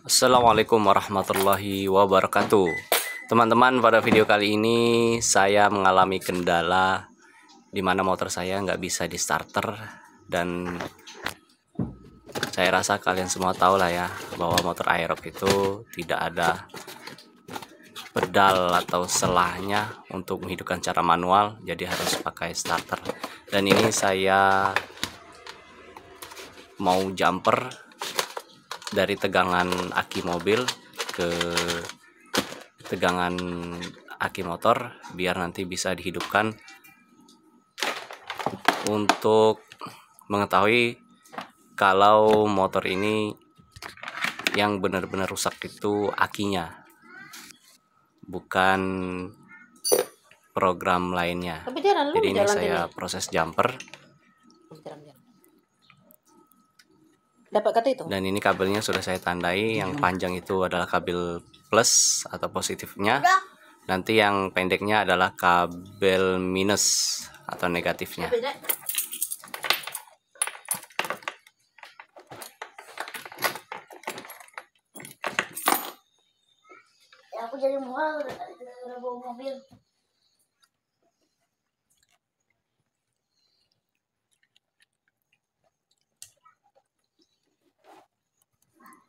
Assalamualaikum warahmatullahi wabarakatuh. Teman-teman, pada video kali ini saya mengalami kendala di mana motor saya nggak bisa di starter, dan saya rasa kalian semua tahu lah ya bahwa motor Aerox itu tidak ada pedal atau selahnya untuk menghidupkan secara manual, jadi harus pakai starter. Dan ini saya mau jumper dari tegangan aki mobil ke tegangan aki motor biar nanti bisa dihidupkan. Untuk mengetahui kalau motor ini yang benar-benar rusak itu akinya, bukan program lainnya. Jadi ini saya proses jumper. Dapat kata itu. Dan ini kabelnya sudah saya tandai. Yang panjang itu adalah kabel plus atau positifnya. Nanti yang pendeknya adalah kabel minus atau negatifnya. Ya, aku jadi mual bawa mobil.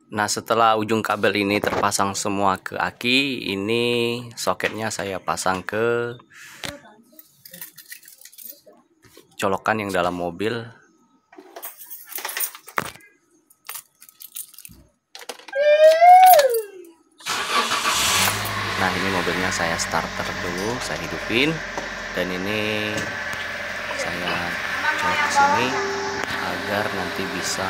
Nah, setelah ujung kabel ini terpasang semua ke aki, ini soketnya saya pasang ke colokan yang dalam mobil. Nah, ini mobilnya saya starter dulu, saya hidupin, dan ini saya colok ke sini agar nanti bisa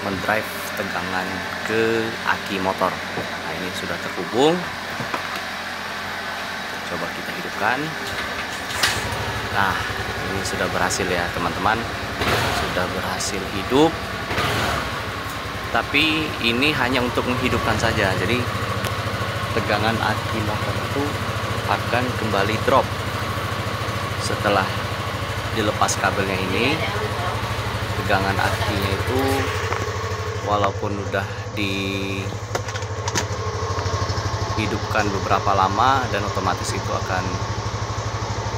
mendrive tegangan ke aki motor. Nah, ini sudah terhubung. Coba kita hidupkan. Nah, ini sudah berhasil ya teman-teman, sudah berhasil hidup. Tapi ini hanya untuk menghidupkan saja, jadi tegangan aki motor itu akan kembali drop setelah dilepas kabelnya ini. Tegangan akinya itu walaupun udah dihidupkan beberapa lama, dan otomatis itu akan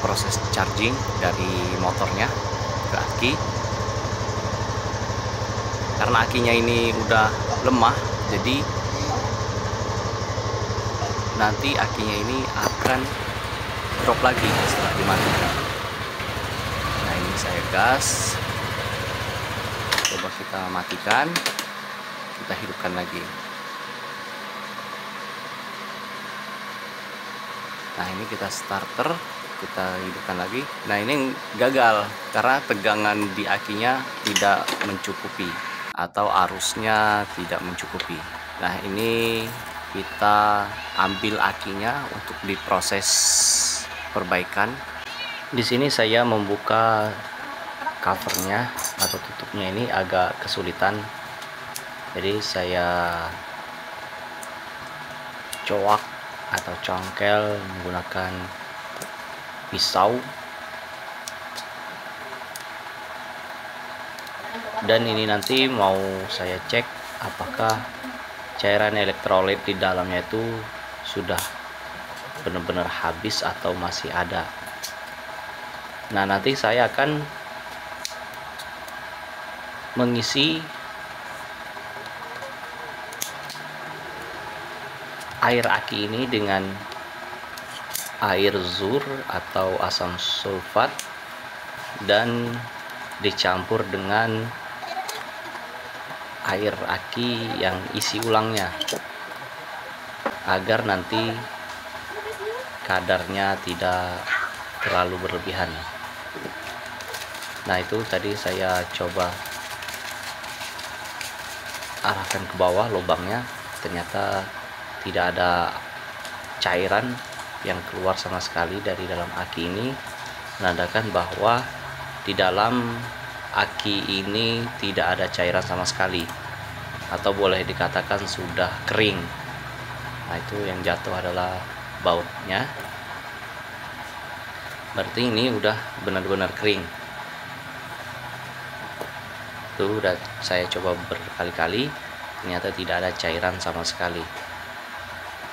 proses charging dari motornya ke aki. Karena akinya ini udah lemah, jadi nanti akinya ini akan drop lagi setelah dimatikan. Nah, ini saya gas. Coba kita matikan, kita hidupkan lagi. Nah, ini kita starter, kita hidupkan lagi. Nah, ini gagal karena tegangan di akinya tidak mencukupi atau arusnya tidak mencukupi. Nah, ini kita ambil akinya untuk diproses perbaikan. Di sini saya membuka covernya atau tutupnya ini agak kesulitan, jadi saya coak atau congkel menggunakan pisau. Dan ini nanti mau saya cek apakah cairan elektrolit di dalamnya itu sudah benar-benar habis atau masih ada. Nah, nanti saya akan mengisi air aki ini dengan air zur atau asam sulfat dan dicampur dengan air aki yang isi ulangnya agar nanti kadarnya tidak terlalu berlebihan. Nah, itu tadi saya coba arahkan ke bawah lubangnya, ternyata tidak ada cairan yang keluar sama sekali dari dalam aki ini, menandakan bahwa di dalam aki ini tidak ada cairan sama sekali, atau boleh dikatakan sudah kering. Nah, itu yang jatuh adalah bautnya. Berarti ini udah benar-benar kering. Tuh udah saya coba berkali-kali, ternyata tidak ada cairan sama sekali.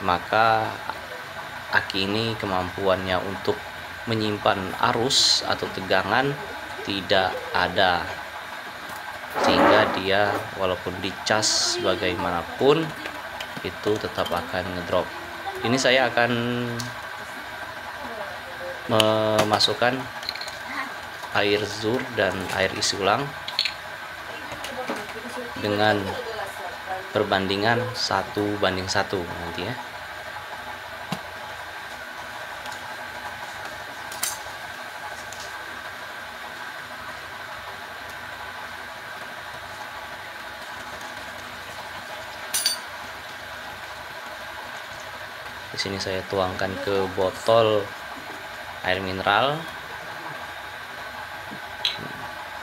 Maka aki ini kemampuannya untuk menyimpan arus atau tegangan tidak ada, sehingga dia walaupun dicas bagaimanapun itu tetap akan ngedrop. Ini saya akan memasukkan air zur dan air isi ulang dengan perbandingan 1:1 nanti ya. Di sini saya tuangkan ke botol air mineral,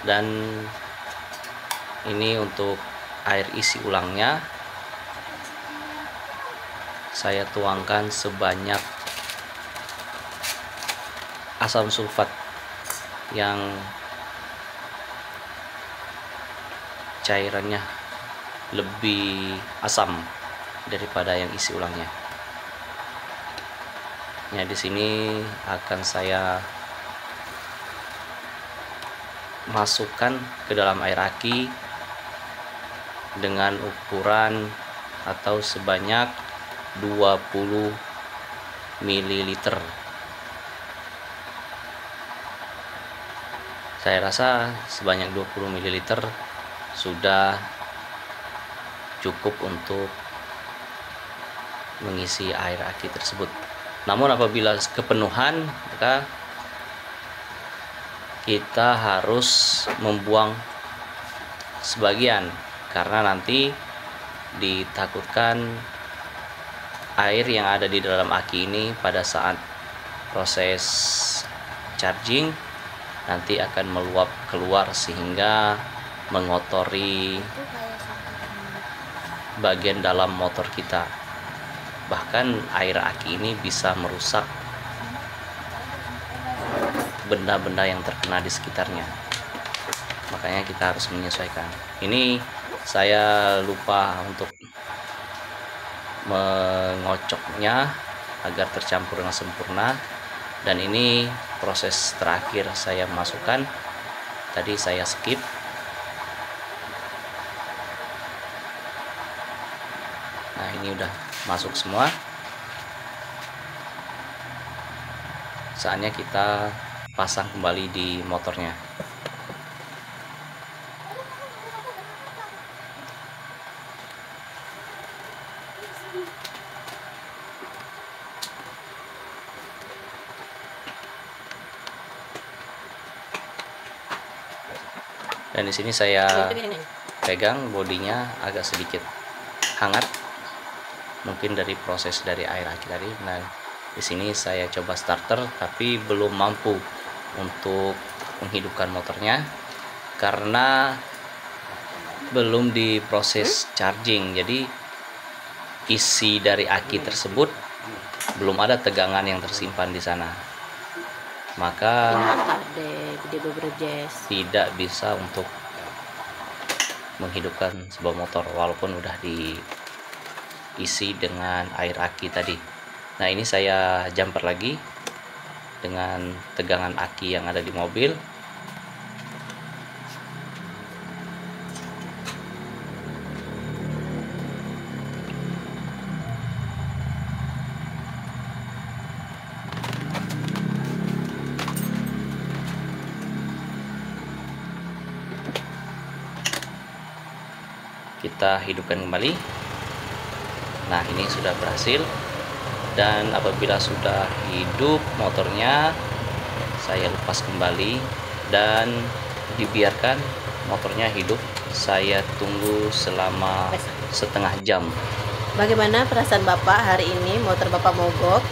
dan ini untuk air isi ulangnya saya tuangkan sebanyak asam sulfat yang cairannya lebih asam daripada yang isi ulangnya. Ya, di sini akan saya masukkan ke dalam air aki dengan ukuran atau sebanyak 20 ml. Saya rasa sebanyak 20 ml sudah cukup untuk mengisi air aki tersebut. Namun apabila kepenuhan, maka kita harus membuang sebagian, karena nanti ditakutkan air yang ada di dalam aki ini pada saat proses charging nanti akan meluap keluar sehingga mengotori bagian dalam motor kita. Bahkan air aki ini bisa merusak benda-benda yang terkena di sekitarnya. Makanya kita harus menyesuaikan. Ini saya lupa untuk mengocoknya agar tercampur dengan sempurna, dan ini proses terakhir saya masukkan. Tadi saya skip. Nah, ini udah masuk semua. Saatnya kita pasang kembali di motornya. Dan di sini saya pegang bodinya agak sedikit hangat, mungkin dari proses dari air aki tadi. Nah, di sini saya coba starter tapi belum mampu untuk menghidupkan motornya karena belum diproses charging. Jadi isi dari aki tersebut belum ada tegangan yang tersimpan di sana, maka tidak bisa untuk menghidupkan sebuah motor walaupun udah diisi dengan air aki tadi. Nah, ini saya jumper lagi dengan tegangan aki yang ada di mobil. Kita hidupkan kembali. Nah, ini sudah berhasil, dan apabila sudah hidup motornya, saya lepas kembali dan dibiarkan motornya hidup. Saya tunggu selama setengah jam. Bagaimana perasaan Bapak hari ini motor Bapak mogok?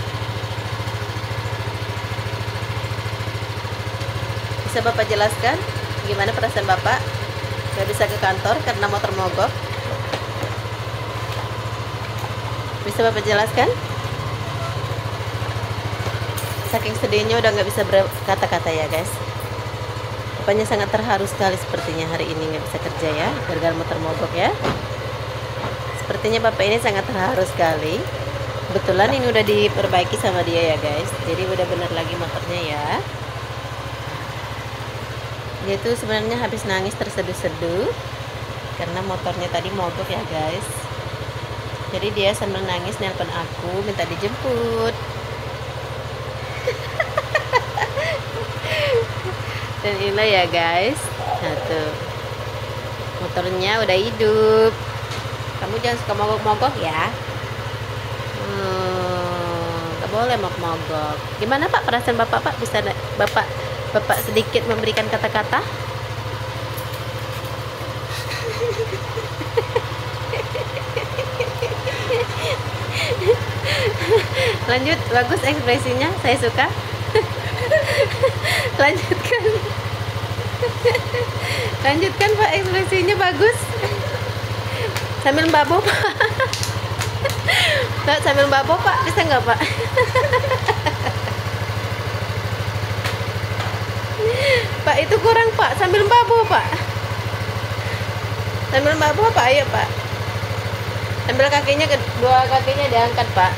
Bisa Bapak jelaskan gimana perasaan Bapak gak bisa ke kantor karena motor mogok? Bisa Bapak jelaskan? saking sedihnya udah nggak bisa berkata-kata ya guys. Bapaknya sangat terharu sekali sepertinya hari ini nggak bisa kerja ya, gara-gara motor mogok ya. Sepertinya bapak ini sangat terharu sekali. Kebetulan ini udah diperbaiki sama dia ya guys, jadi udah bener lagi motornya ya. Dia tuh sebenarnya habis nangis terseduh-seduh karena motornya tadi mogok ya guys. Jadi dia sambil nangis nelpon aku minta dijemput. Dan inilah ya guys, nah tuh motornya udah hidup. Kamu jangan suka mogok-mogok ya. Gak boleh mogok-mogok. Gimana Pak perasaan Bapak Pak? Bisa Bapak sedikit memberikan kata-kata? Lanjut, bagus ekspresinya, saya suka. Lanjutkan Pak, ekspresinya bagus. Sambil mbabo Pak. Pak, sambil mbabo Pak, bisa nggak Pak? Pak, itu kurang Pak, sambil mbabo Pak. Sambil mbabo Pak, ayo Pak. Sambil kakinya, kedua kakinya diangkat Pak.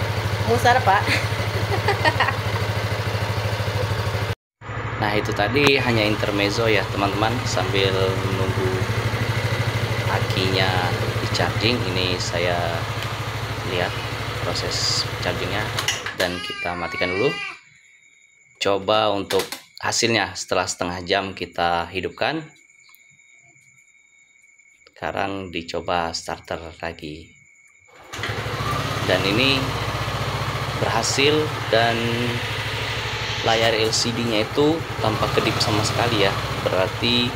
Musar Pak. Nah itu tadi hanya intermezzo ya teman-teman, sambil menunggu akinya di charging. Ini saya lihat proses chargingnya dan kita matikan dulu. Coba untuk hasilnya setelah setengah jam kita hidupkan. Sekarang dicoba starter lagi, dan ini berhasil dan layar LCD-nya itu tanpa kedip sama sekali ya. Berarti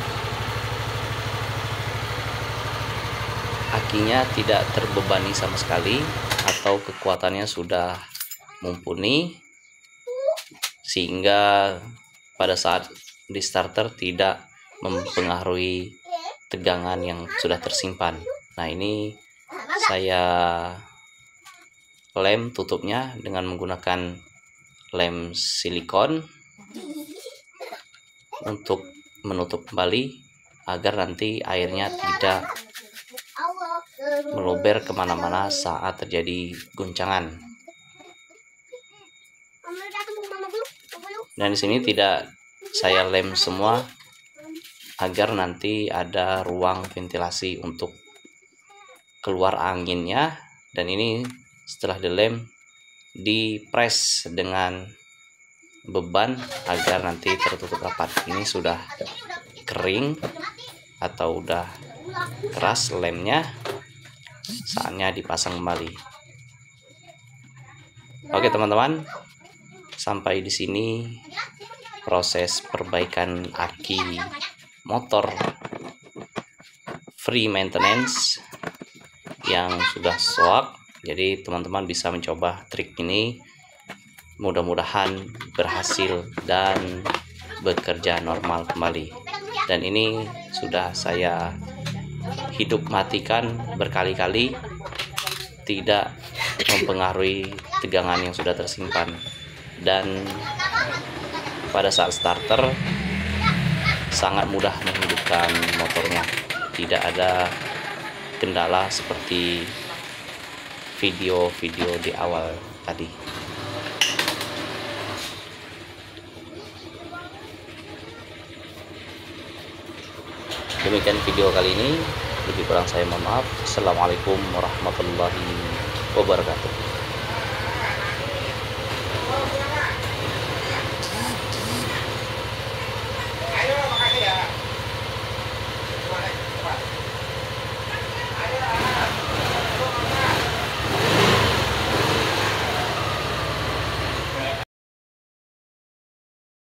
akinya tidak terbebani sama sekali atau kekuatannya sudah mumpuni, sehingga pada saat di starter tidak mempengaruhi tegangan yang sudah tersimpan. Nah ini saya lem tutupnya dengan menggunakan lem silikon untuk menutup kembali agar nanti airnya tidak meluber kemana-mana saat terjadi guncangan. Dan di sini tidak saya lem semua agar nanti ada ruang ventilasi untuk keluar anginnya. Dan ini setelah dilem dipres dengan beban agar nanti tertutup rapat. Ini sudah kering atau udah keras lemnya, saatnya dipasang kembali. Oke teman-teman, sampai di sini proses perbaikan aki motor free maintenance yang sudah swap. Jadi teman-teman bisa mencoba trik ini, mudah-mudahan berhasil dan bekerja normal kembali. Dan ini sudah saya hidup matikan berkali-kali, tidak mempengaruhi tegangan yang sudah tersimpan. Dan pada saat starter sangat mudah menghidupkan motornya, tidak ada kendala seperti video-video di awal tadi. Demikian video kali ini, lebih kurang saya mohon maaf. Assalamualaikum warahmatullahi wabarakatuh.